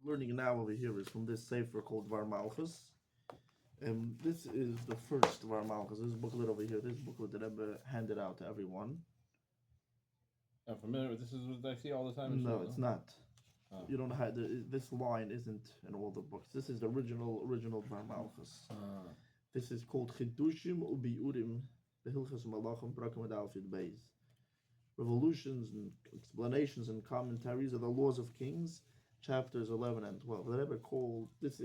learning now over here is from this sefer called Var Malchus. This is the first Var Malchus. This booklet over here, this booklet that Rebbe handed out to everyone. I'm familiar with this. Is what I see all the time. No, it's not. Oh. You don't have this line isn't in all the books. This is the original Var Malchus. This is called Chidushim Ubiurim, the Hilchas Malachim Brakim Alfid Beis. Revolutions and explanations and commentaries of the laws of kings, chapters 11 and 12. The Rebbe called It's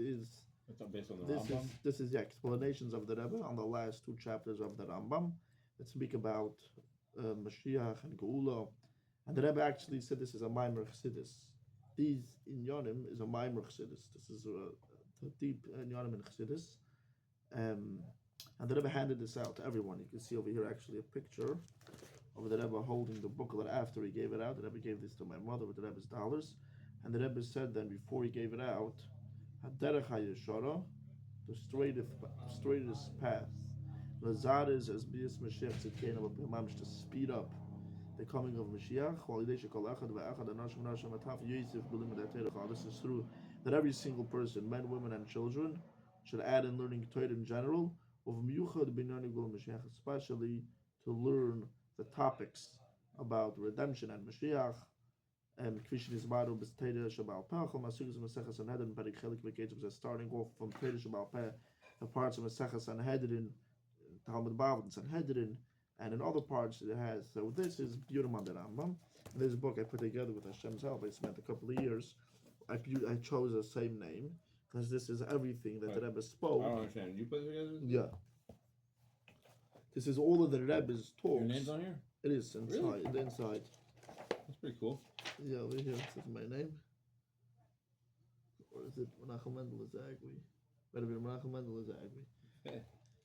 based on the Rambam. This is the explanations of the Rebbe on the last two chapters of the Rambam that speak about Moshiach and Geula. And the Rebbe actually said this is a Maimer Chassidus. These Inyanim is a Maimer Chassidus. This is a deep Inyanim in Chassidus. And the Rebbe handed this out to everyone. You can see over here actually a picture of the Rebbe holding the booklet after he gave it out. The Rebbe gave this to my mother with the Rebbe's dollars. And the Rebbe said then before he gave it out, Haderech HaYeshara, the straightest path. Lazar is as Bias Mashiach Tzidkeinu B'Mamish, to speed up the coming of Mashiach. This is through that every single person, men, women, and children, should add in learning Torah in general, especially to learn the topics about redemption and Mashiach. And starting off from Torah Shabbat Peh, the parts of Maseches Sanhedrin, Talmud Bavli and Sanhedrin, and in other parts it has. So this is B'Yurim the Rambam. This book I put together with Hashem's help. I spent a couple of years. I chose the same name because this is everything that the Rebbe spoke. I don't understand. You put it together? Yeah. This is all of the Rebbe's talks. Your name's on here? It is inside. Really? The inside. That's pretty cool. Yeah, over here it says my name. Or is it Menachem Mendel Zagri? Better be Menachem Mendel Zagri.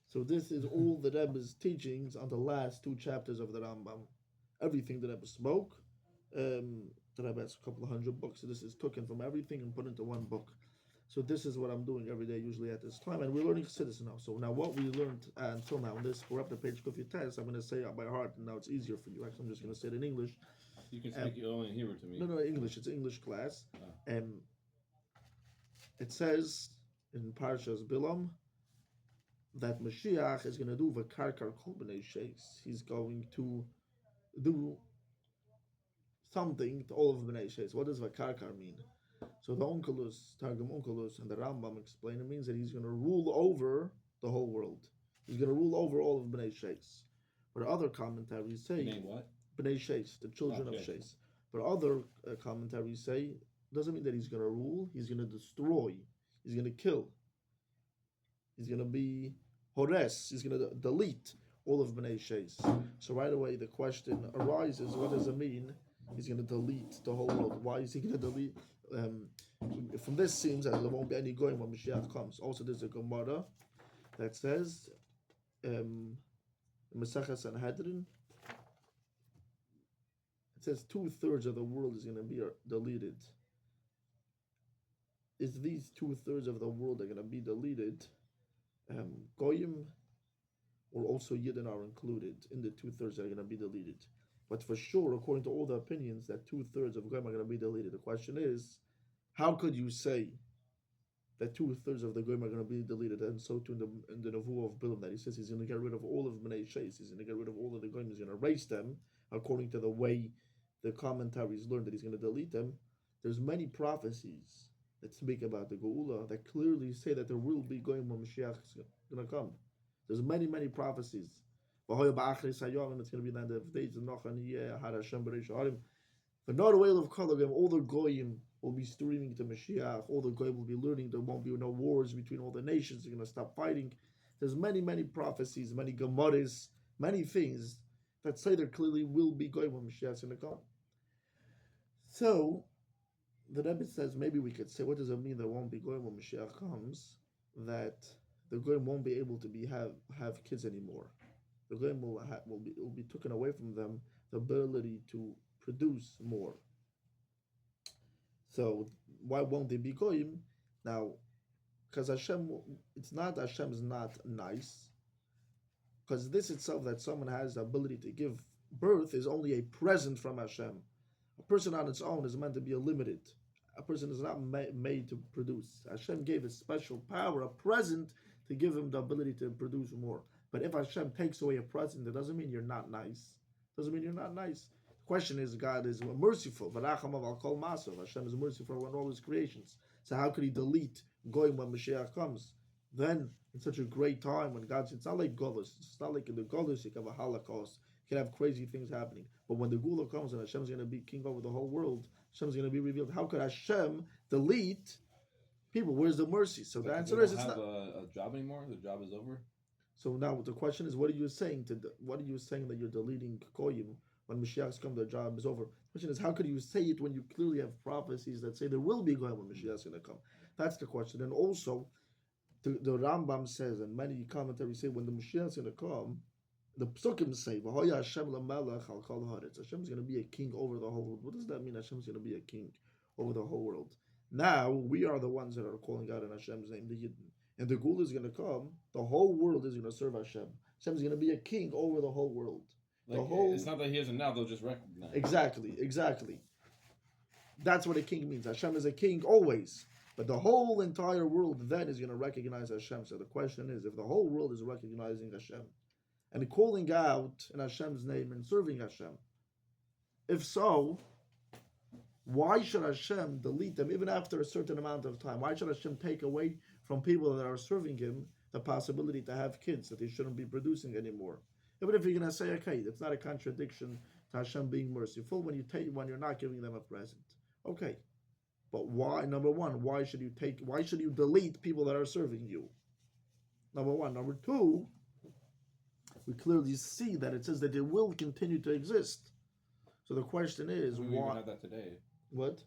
So this is all the Rebbe's teachings on the last two chapters of the Rambam. Everything the Rebbe spoke. The Rebbe has a couple of hundred books. So this is taken from everything and put into one book. So this is what I'm doing every day, usually at this time. And we're learning Chassidus now. So now what we learned until now, in this, we're up to page Kufya Tes, I'm going to say it by heart, and now it's easier for you. Actually, I'm just going to say it in English. You can speak it only in Hebrew to me. No, English. It's English class. It says in Parshas Bilam that Moshiach is going to do v'karkar kol b'nei sheis. He's going to do something to all of b'nei sheis. What does v'karkar mean? So the Onkelos, Targum Onkelos, and the Rambam explain it means that he's going to rule over the whole world. He's going to rule over all of b'nei sheis. But other commentaries say Name what? B'nei sheis, the children of sheis. But other commentaries say doesn't mean that he's going to rule. He's going to destroy. He's going to kill. He's going to be hores. He's going to delete all of B'nai Sheis. So right away the question arises: what does it mean? He's going to delete the whole world. Why is he going to delete? From this seems that there won't be any going when Mashiach comes. Also, there's a Gemara that says, Maseches Sanhedrin. It says 2/3 of the world is going to be deleted. Is these 2/3 of the world are going to be deleted? Goyim or also Yidden are included in the 2/3 that are going to be deleted. But for sure, according to all the opinions, that 2/3 of Goyim are going to be deleted. The question is, how could you say that 2/3 of the Goyim are going to be deleted? And so too in the Nevuah of Bilam, that he says he's going to get rid of all of B'nai Sheis, he's going to get rid of all of the Goyim, he's going to erase them, according to the way the commentaries learn that he's going to delete them. There's many prophecies that speak about the Geula that clearly say that there will be Goyim when Mashiach is going to come. There's many prophecies. It's going to be the end of days. But not a way of Kalagim. All the Goyim will be streaming to Mashiach. All the Goyim will be learning. There won't be no wars between all the nations. They're going to stop fighting. There's many prophecies, many Gemaras, many things that say there clearly will be Goyim when Mashiach is going to come. So the Rebbe says maybe we could say, what does it mean there won't be Goyim when Mashiach comes? That the Goyim won't be able to have kids anymore. The Goyim will be taken away from them the ability to produce more. So why won't they be Goyim? Now, because Hashem's not nice. Because this itself, that someone has the ability to give birth, is only a present from Hashem. A person on its own is meant to be limited. A person is not made to produce. Hashem gave a special power, a present, to give him the ability to produce more. But if Hashem takes away a present, that doesn't mean you're not nice. Doesn't mean you're not nice. The question is, God is merciful. Hashem is merciful in all his creations. So how could he delete goyim when Mashiach comes? Then, in such a great time when God said, it's not like Golos. It's not like in the Golos you can have a Holocaust. You can have crazy things happening. But when the Gula comes and Hashem's going to be king over the whole world, Hashem's going to be revealed. How could Hashem delete people? Where's the mercy? So the answer is, it's not a job anymore. The job is over. So now the question is, what are you saying that you're deleting Koyim when Mashiach's come, the job is over? The question is, how could you say it when you clearly have prophecies that say there will be Goyim when Mashiach's going to come? That's the question. And also, the Rambam says, and many commentaries say, when the Mashiach's going to come, the Psukim say, "V'hoya Hashem lamelech al kol haaretz." Hashem's going to be a king over the whole world. What does that mean? Hashem's going to be a king over the whole world. Now we are the ones that are calling out in Hashem's name, the Yidden. And the Gula is going to come. The whole world is going to serve Hashem. Hashem's going to be a king over the whole world. It's not that he isn't now; they'll just recognize. Exactly. That's what a king means. Hashem is a king always. But the whole entire world then is going to recognize Hashem. So the question is, if the whole world is recognizing Hashem and calling out in Hashem's name and serving Hashem, if so, why should Hashem delete them even after a certain amount of time? Why should Hashem take away from people that are serving Him the possibility to have kids that they shouldn't be producing anymore? Even if you're going to say, okay, it's not a contradiction to Hashem being merciful when you're not giving them a present. Okay. But why? Number one, why should you delete people that are serving you? Number one. Number two, we clearly see that it says that they will continue to exist. So the question is, we why? even have that today. What?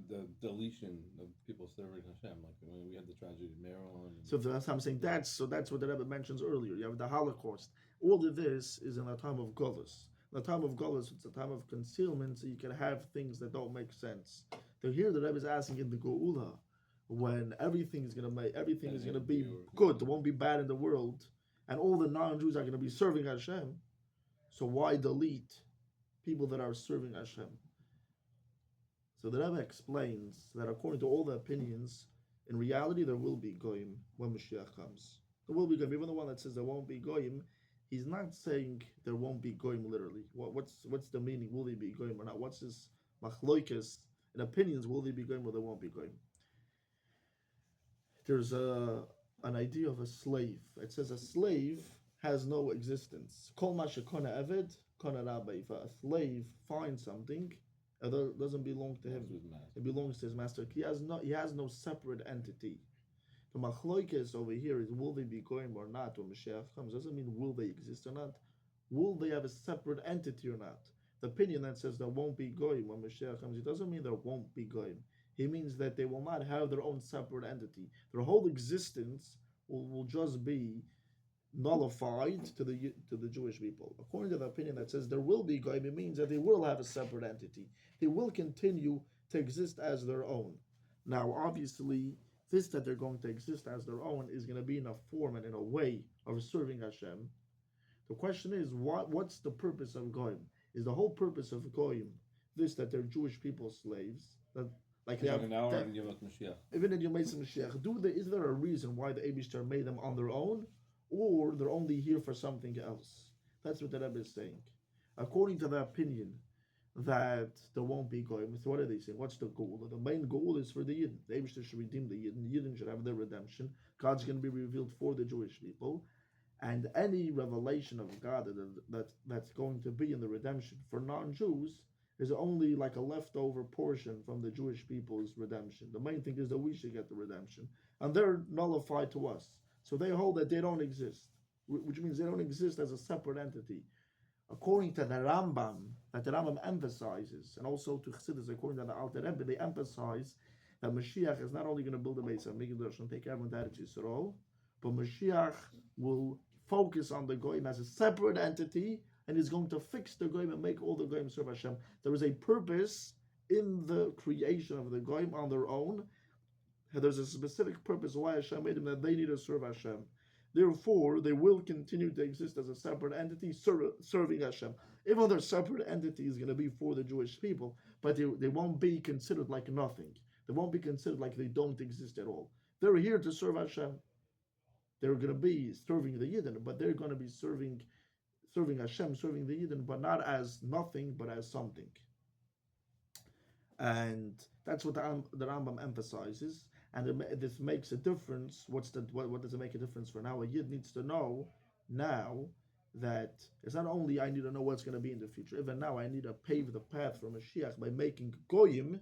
The deletion of people serving Hashem, like when we had the tragedy in Maryland. So that's how I'm saying that's what the Rebbe mentions earlier. You have the Holocaust. All of this is in the time of Golus. In the time of Golus, it's a time of concealment, so you can have things that don't make sense. So here the Rebbe is asking in the Geula, when everything is going to be good, there won't be bad in the world, and all the non-Jews are going to be serving Hashem. So why delete people that are serving Hashem? So the Rebbe explains that according to all the opinions, in reality there will be goyim when Mashiach comes. There will be goyim. Even the one that says there won't be goyim, he's not saying there won't be goyim literally. What's the meaning? Will they be goyim or not? What's his machloikas in opinions? Will they be goyim or they won't be goyim? There's an idea of a slave. It says a slave has no existence. Kol ma shekona eved kona rabba. If a slave finds something, it doesn't belong to him. It belongs to his master. He has no separate entity. The machloikes over here is, will they be goyim or not when Mashiach comes? Doesn't mean will they exist or not. Will they have a separate entity or not? The opinion that says there won't be goyim when Mashiach comes, it doesn't mean there won't be goyim. It means that they will not have their own separate entity. Their whole existence will just be nullified to the Jewish people. According to the opinion that says there will be goyim, it means that they will have a separate entity. They will continue to exist as their own. Now, obviously, this that they're going to exist as their own is going to be in a form and in a way of serving Hashem. The question is, what's the purpose of goyim? Is the whole purpose of goyim this, that they're Jewish people slaves? That like they have an hour and give us Mashiach. Even in Yom Mashiach, is there a reason why the Eibishter made them on their own, or they're only here for something else? That's what the Rebbe is saying. According to the opinion that there won't be goyim, so what are they saying? What's the goal? The main goal is for the Yidden. The Eibishter should redeem the Yidden. The Yidden should have their redemption. God's going to be revealed for the Jewish people. And any revelation of God that's going to be in the redemption for non-Jews is only like a leftover portion from the Jewish people's redemption. The main thing is that we should get the redemption. And they're nullified to us. So they hold that they don't exist, which means they don't exist as a separate entity. According to the Rambam, that the Rambam emphasizes, and also to Chassidus, according to the Alter Rebbe, they emphasize that Mashiach is not only going to build a Beis HaMikdash and take everyone to Eretz Yisrael, but Mashiach will focus on the Goyim as a separate entity, and is going to fix the Goyim and make all the Goyim serve Hashem. There is a purpose in the creation of the Goyim on their own. There's a specific purpose why Hashem made them, that they need to serve Hashem. Therefore, they will continue to exist as a separate entity, serving Hashem. Even their separate entity is going to be for the Jewish people, but they won't be considered like nothing. They won't be considered like they don't exist at all. They're here to serve Hashem. They're going to be serving the Yidden, but they're going to be serving Hashem, serving the Yidden, but not as nothing, but as something. And that's what the Rambam emphasizes. And this makes a difference. What does it make a difference for now? A Yid needs to know now that it's not only I need to know what's going to be in the future. Even now, I need to pave the path for Mashiach by making goyim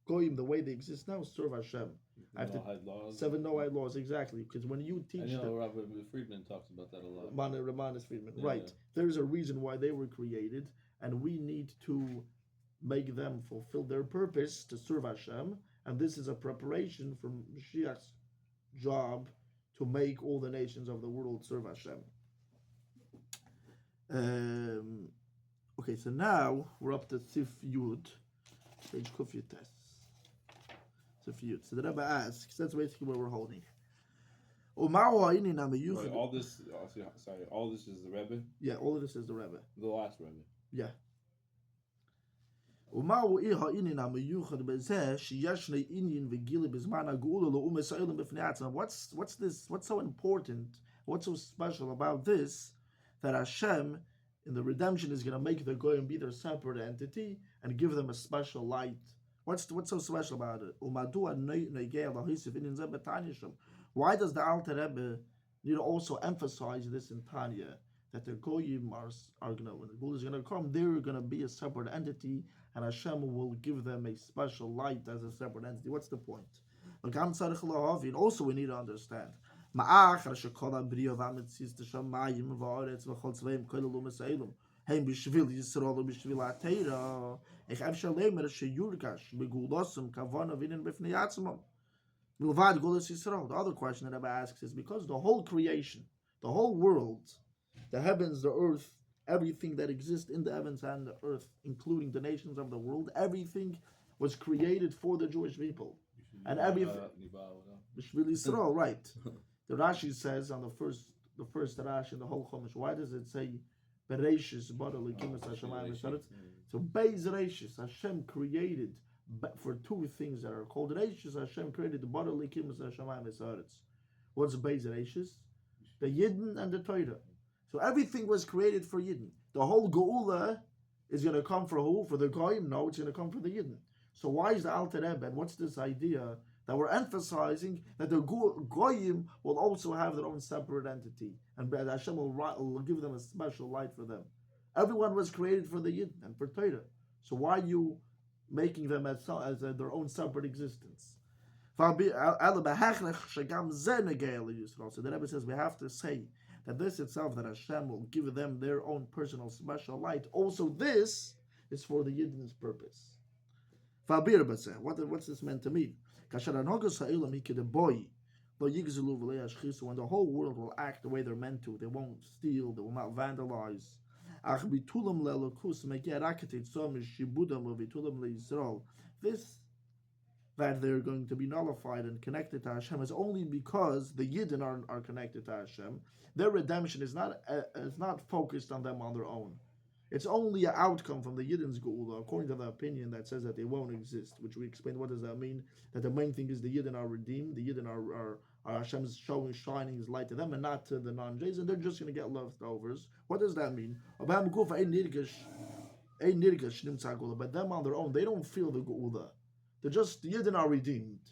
the way they exist now, serve Hashem. I have to laws. 7 Noahide laws, exactly. Because when you teach, and Rabbi Friedman talks about that a lot. Ramanis Friedman, right? There's a reason why they were created, and we need to make them fulfill their purpose to serve Hashem, and this is a preparation for Mashiach's job to make all the nations of the world serve Hashem. Okay, so now we're up to Sif Yud, page Kuf Yutes. Sif Yud. So the Rebbe asks, that's basically where we're holding. Right, all this is the Rebbe? Yeah, all of this is the Rebbe. The last Rebbe. Yeah. What's so important, what's so special about this, that Hashem in the redemption is going to make the Goyim be their separate entity and give them a special light? What's so special about it? Why does the Alter Rebbe need to also emphasize this in Tanya, that the Goyim are going to, when the Gula is going to come, they're going to be a separate entity, and Hashem will give them a special light as a separate entity? What's the point? And also we need to understand, the other question that Rebbe asks is, because the whole creation, the whole world, the heavens, the earth, everything that exists in the heavens and the earth, including the nations of the world, everything was created for the Jewish people. And everything, right? The Rashi says on the first Rashi in the whole Chumash, why does it say Bereshis bodily kimas Hashemayim v'saretz? So Beis Reishis, Hashem created for two things that are called Reishis. Hashem created the bodily kimas Hashemayim v'saretz. What's Beis Reishis? The Yidden and the Torah. So everything was created for Yidden. The whole Geula is going to come for who? For the Goyim? No, it's going to come for the Yidden. So why is the Alter Rebbe, and what's this idea that we're emphasizing that the Goyim will also have their own separate entity, and Hashem will give them a special light for them? Everyone was created for the Yidden and for Torah. So why are you making them as their own separate existence? So the Rebbe says we have to say that this itself, that Hashem will give them their own personal special light, also this is for the Yidden's purpose. What's this meant to mean? When the whole world will act the way they're meant to, they won't steal, they will not vandalize. This, that they're going to be nullified and connected to Hashem, is only because the Yidden are connected to Hashem. Their redemption is not focused on them on their own. It's only an outcome from the Yidden's Geula, according to the opinion that says that they won't exist, which we explained. What does that mean? That the main thing is the Yidden are redeemed, the Yidden are Hashem's shining His light to them, and not to the non-Jays, and they're just going to get leftovers. What does that mean? But them on their own, they don't feel the Geula. They're just, the Yidden are redeemed.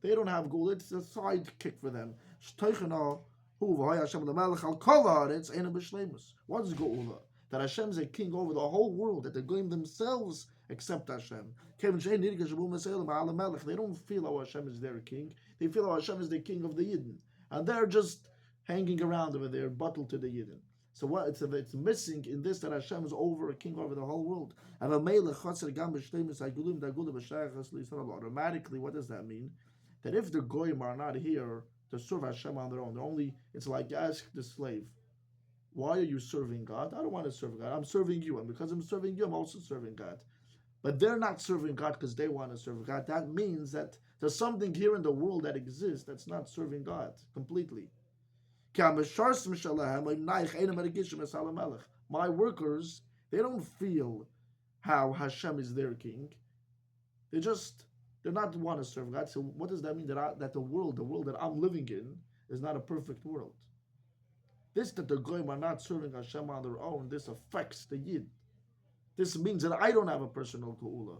They don't have Geula. It's a sidekick for them. What is Geula? That Hashem is a king over the whole world, that the Goyim themselves accept Hashem. They don't feel how Hashem is their king. They feel how Hashem is the king of the Yidden. And they're just hanging around over there, bottled to the Yidden. So what it's missing in this, that Hashem is over a king over the whole world. Automatically, what does that mean? That if the Goyim are not here to serve Hashem on their own, it's like ask the slave, why are you serving God? I don't want to serve God. I'm serving you. And because I'm serving you, I'm also serving God. But they're not serving God because they want to serve God. That means that there's something here in the world that exists that's not serving God completely. My workers, they don't feel how Hashem is their king. They just They're not want to serve God. So what does that mean? That the world that I'm living in, is not a perfect world. This that the goyim are not serving Hashem on their own. This affects the yid. This means that I don't have a personal geula.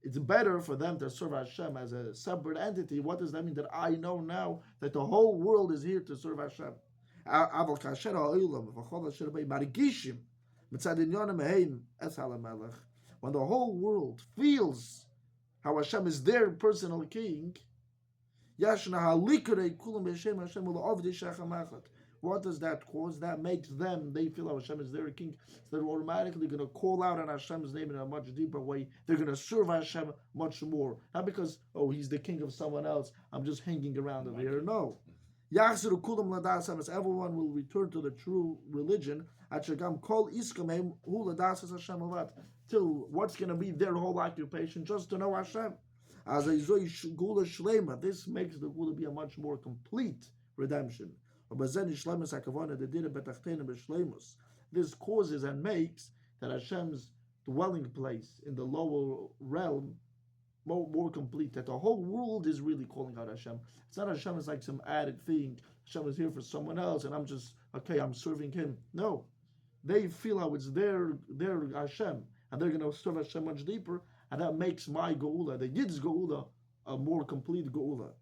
It's better for them to serve Hashem as a separate entity. What does that mean? That I know now that the whole world is here to serve Hashem. When the whole world feels how Hashem is their personal king, what does that cause? That makes them, they feel Hashem is their king, so they're automatically going to call out on Hashem's name in a much deeper way. They're going to serve Hashem much more. Not because, oh, he's the king of someone else, I'm just hanging around over here. No. Everyone will return to the true religion. Till what's going to be their whole occupation? Just to know Hashem. This makes the gula be a much more complete redemption. This causes and makes that Hashem's dwelling place in the lower realm more complete. That the whole world is really calling out Hashem. It's not Hashem is like some added thing. Hashem is here for someone else, and I'm just I'm serving Him. No, they feel how it's their Hashem, and they're going to serve Hashem much deeper, and that makes my geula, the Yid's geula, a more complete geula.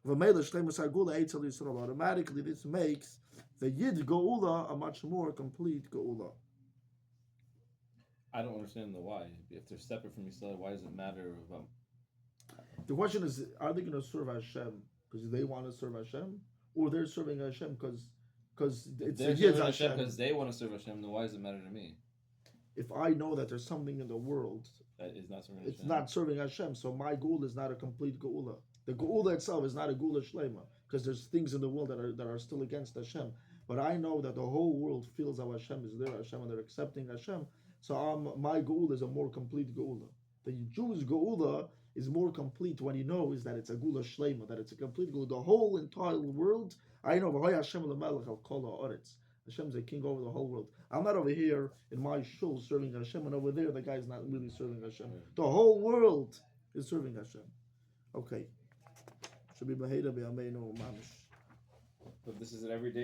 Automatically, this makes the Yid geula a much more complete geula. I don't understand the why. If they're separate from Yisrael, why does it matter about? The question is, are they going to serve Hashem because they want to serve Hashem, or they're serving Hashem because it's They're the Yid's serving Hashem Hashem? because they want to serve Hashem. Then why does it matter to me? If I know that there's something in the world That is not serving it's Hashem. not serving Hashem, so my geula is not a complete geula. The geula itself is not a geula shlema, because there's things in the world that are still against Hashem. But I know that the whole world feels how Hashem is there, Hashem, and they're accepting Hashem. So my geula is a more complete geula. The Jews' geula is more complete when he knows that it's a geula shlema, that it's a complete geula. The whole entire world, I know Hashem l'melech al kol ha'aretz. Hashem's a king over the whole world. I'm not over here in my shul serving Hashem, and over there the guy's not really serving Hashem. The whole world is serving Hashem. Okay. Should be Maheda Be'ameinu Mamish. But this is an everyday.